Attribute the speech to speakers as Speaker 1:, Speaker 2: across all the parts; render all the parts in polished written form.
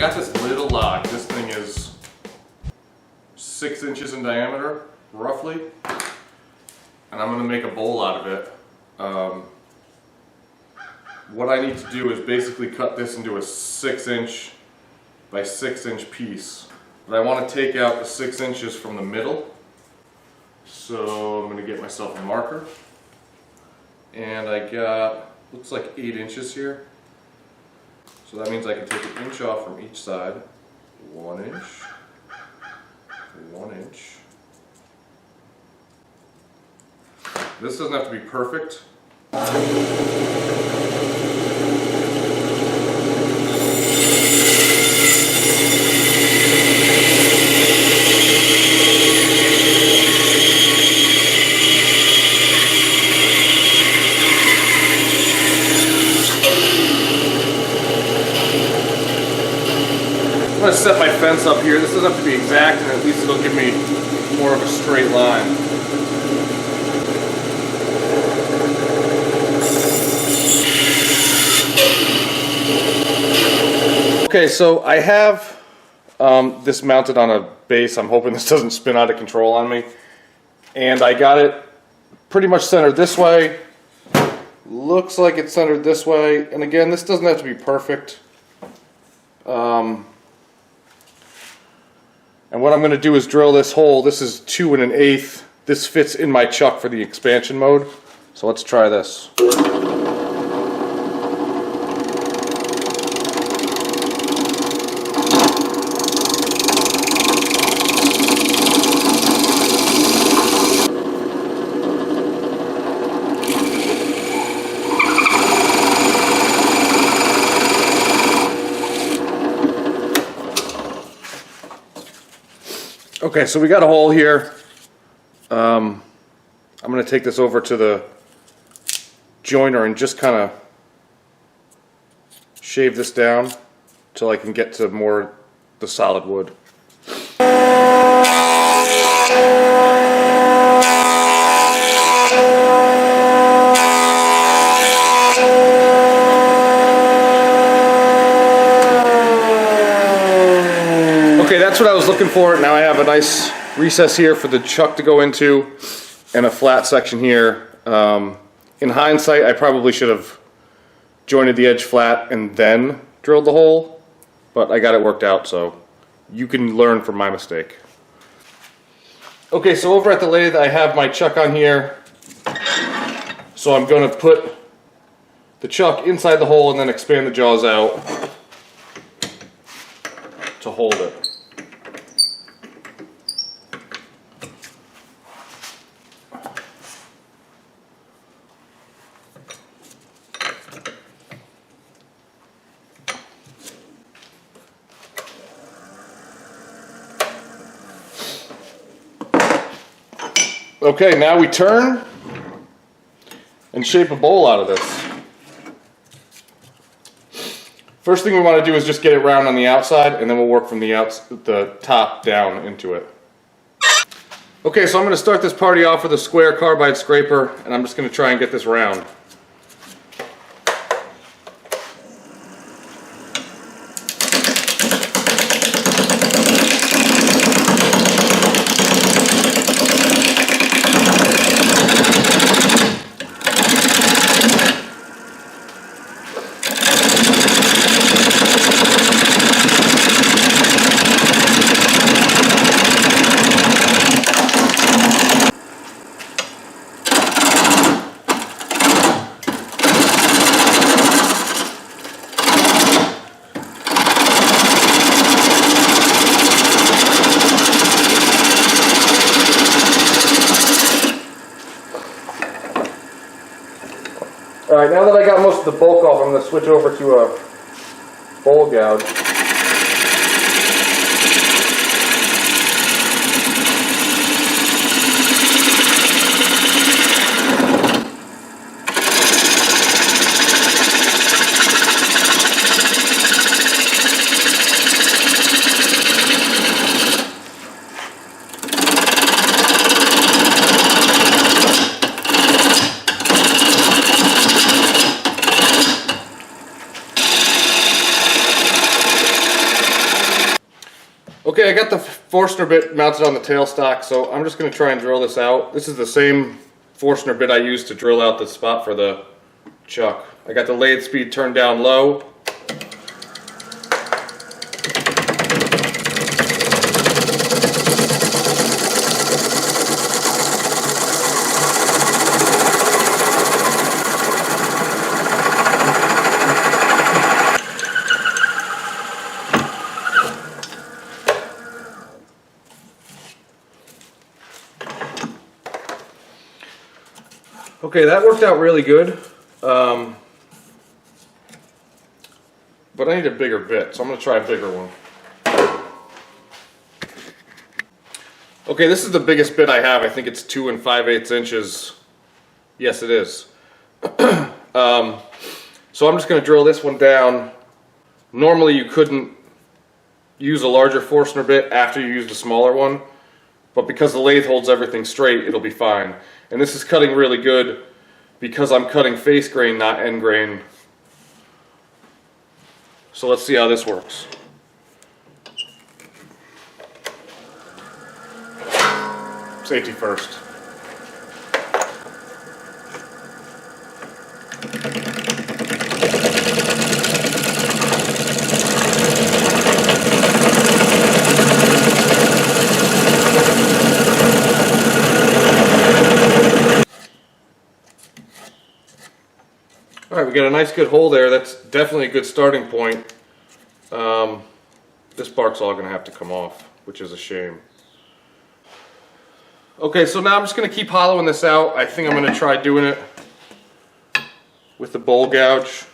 Speaker 1: got this little log. This thing is 6 inches in diameter, roughly. And I'm going to make a bowl out of it. What I need to do is basically cut this into a 6-inch by 6-inch piece. But I want to take out the 6 inches from the middle. So I'm going to get myself a marker. And I got, looks like 8 inches here. So that means I can take an inch off from each side. 1 inch, 1 inch. This doesn't have to be perfect. I'm going to set my fence up here. This doesn't have to be exact, and at least it'll give me more of a straight line. Okay, so I have this mounted on a base. I'm hoping this doesn't spin out of control on me. And I got it pretty much centered this way. Looks like it's centered this way. And again, this doesn't have to be perfect. And what I'm going to do is drill this hole. This is 2 1/8. This fits in my chuck for the expansion mode. So let's try this. Okay, so we got a hole here. I'm going to take this over to the joiner and just kind of shave this down till I can get to more the solid wood. Okay, that's what I was looking for. Now I have a nice recess here for the chuck to go into and a flat section here. In hindsight, I probably should have jointed the edge flat and then drilled the hole, but I got it worked out, so you can learn from my mistake. Okay, so over at the lathe I have my chuck on here. So I'm going to put the chuck inside the hole and then expand the jaws out to hold it. Okay, now we turn and shape a bowl out of this. First thing we want to do is just get it round on the outside, and then we'll work from the top down into it. Okay, so I'm going to start this party off with a square carbide scraper, and I'm just going to try and get this round. Alright, now that I got most of the bulk off, I'm going to switch over to a bowl gouge. Okay, I got the Forstner bit mounted on the tailstock, so I'm just going to try and drill this out. This is the same Forstner bit I used to drill out the spot for the chuck. I got the lathe speed turned down low. Okay, that worked out really good, but I need a bigger bit, so I'm going to try a bigger one. Okay, this is the biggest bit I have. I think it's 2 5/8 inches. Yes, it is. So I'm just going to drill this one down. Normally you couldn't use a larger Forstner bit after you used a smaller one, but because the lathe holds everything straight, it'll be fine. And this is cutting really good because I'm cutting face grain, not end grain. So let's see how this works. Safety first. Alright, we got a nice good hole there. That's definitely a good starting point. This part's all going to have to come off, which is a shame. Okay, so now I'm just going to keep hollowing this out. I think I'm going to try doing it with the bowl gouge.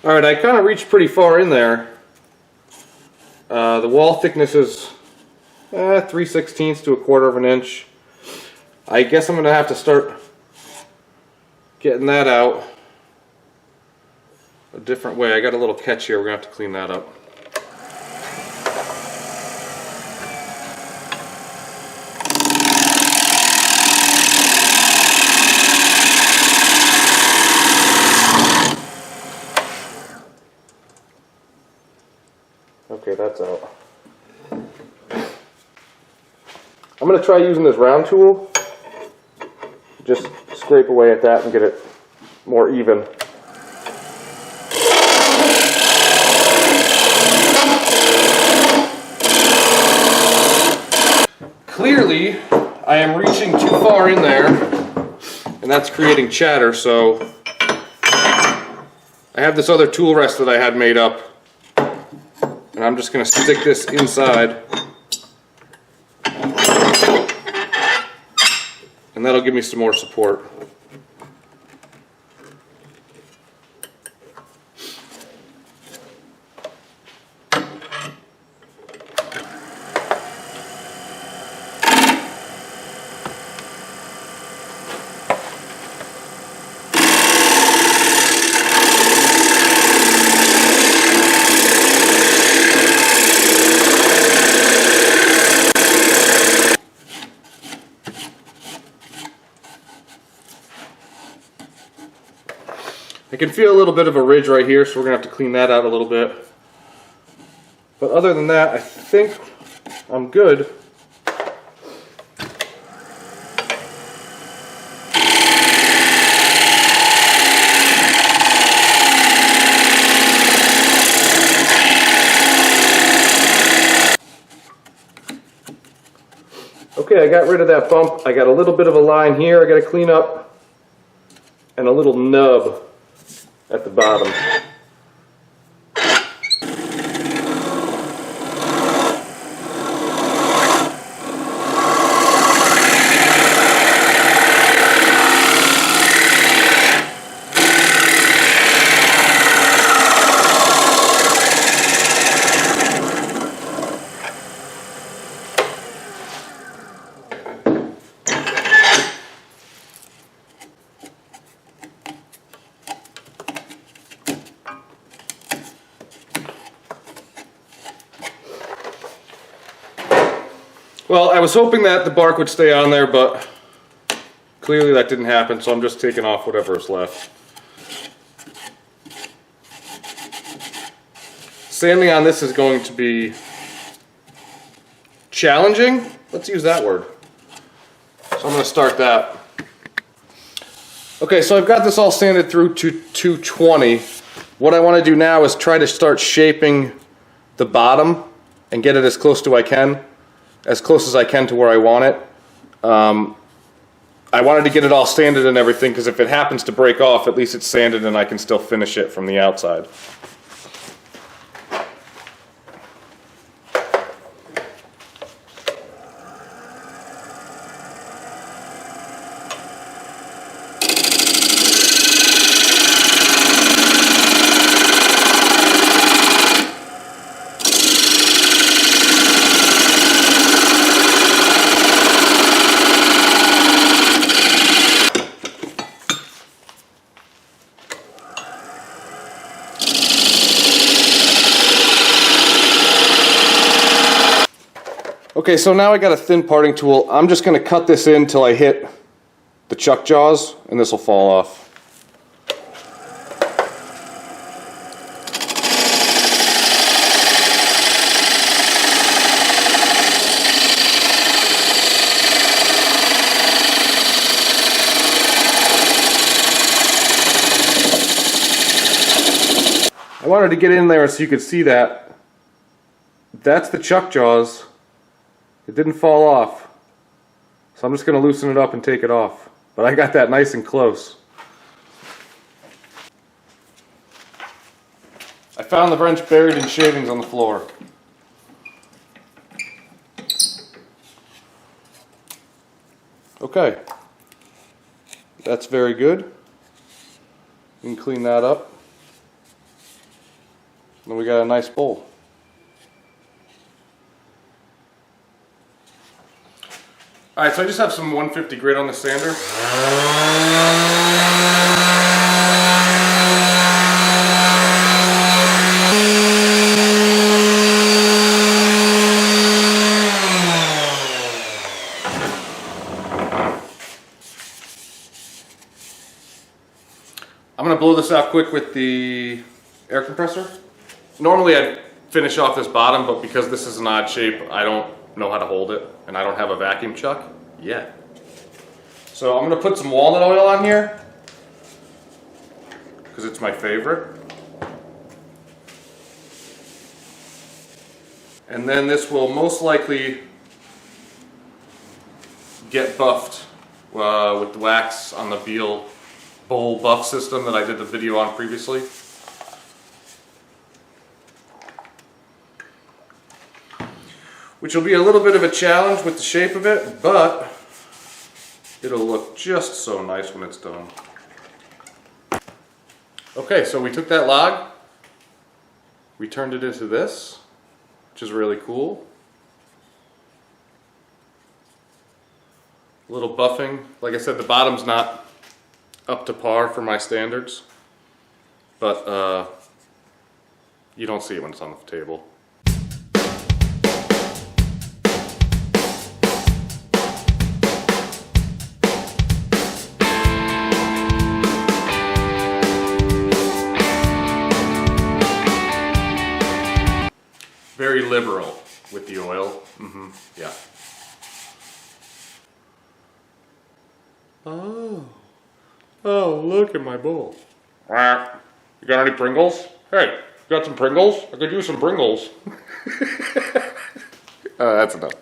Speaker 1: Alright, I kind of reached pretty far in there. The wall thickness is 3/16 to 1/4 of an inch. I guess I'm going to have to start getting that out a different way. I got a little catch here, we're going to have to clean that up. Okay, that's out. I'm going to try using this round tool. Just scrape away at that and get it more even. Clearly, I am reaching too far in there, and that's creating chatter, so I have this other tool rest that I had made up. And I'm just going to stick this inside, and that'll give me some more support. I can feel a little bit of a ridge right here, so we're going to have to clean that out a little bit. But other than that, I think I'm good. Okay, I got rid of that bump. I got a little bit of a line here I got to clean up, and a little nub at the bottom. Well, I was hoping that the bark would stay on there, but clearly that didn't happen, so I'm just taking off whatever is left. Sanding on this is going to be challenging. Let's use that word. So I'm going to start that. Okay, so I've got this all sanded through to 220. What I want to do now is try to start shaping the bottom and get it as close as I can to where I want it. I wanted to get it all sanded and everything because if it happens to break off, at least it's sanded and I can still finish it from the outside. Okay, so now I got a thin parting tool. I'm just going to cut this in till I hit the chuck jaws, and this will fall off. I wanted to get in there so you could see that. That's the chuck jaws. It didn't fall off, so I'm just going to loosen it up and take it off. But I got that nice and close. I found the wrench buried in shavings on the floor. Okay, that's very good. You can clean that up. Then we got a nice bowl. Alright, so I just have some 150 grit on the sander. I'm going to blow this out quick with the air compressor. Normally I'd finish off this bottom, but because this is an odd shape, I don't know how to hold it, and I don't have a vacuum chuck yet. So I'm going to put some walnut oil on here because it's my favorite. And then this will most likely get buffed with the wax on the bowl buff system that I did the video on previously. Which will be a little bit of a challenge with the shape of it, but it'll look just so nice when it's done. Okay, so we took that log, we turned it into this, which is really cool. A little buffing. Like I said, the bottom's not up to par for my standards, but you don't see it when it's on the table. Very liberal with the oil. Yeah. Oh, look at my bowl. You got any Pringles? Hey, you got some Pringles? I could use some Pringles. That's enough.